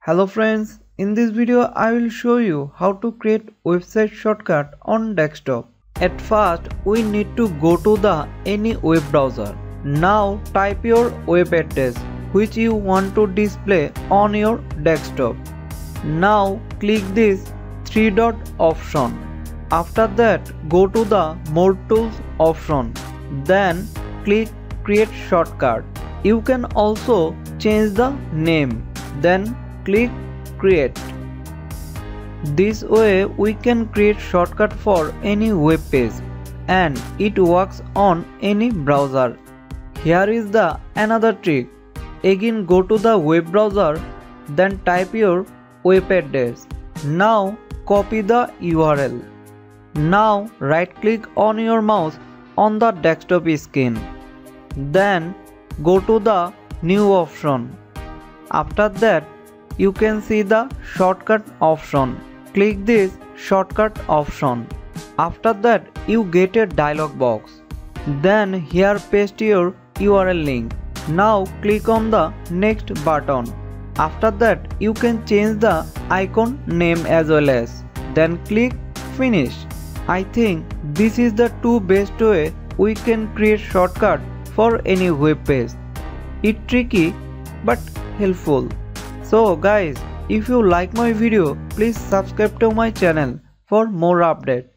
Hello friends, in this video I will show you how to create website shortcut on desktop. At first we need to go to the any web browser. Now type your web address which you want to display on your desktop. Now click this three dot option. After that go to the more tools option. Then click create shortcut. You can also change the name. Then click create. This way we can create shortcut for any web page and it works on any browser. Here is the another trick. Again go to the web browser, then type your web address. Now copy the URL. Now right click on your mouse on the desktop screen. Then go to the new option. After that you can see the shortcut option. Click this shortcut option. After that you get a dialog box. Then here paste your URL link. Now click on the next button. After that you can change the icon name as well as. Then click finish. I think this is the two best way we can create shortcut for any web page. It's tricky but helpful. So guys, if you like my video, please subscribe to my channel for more updates.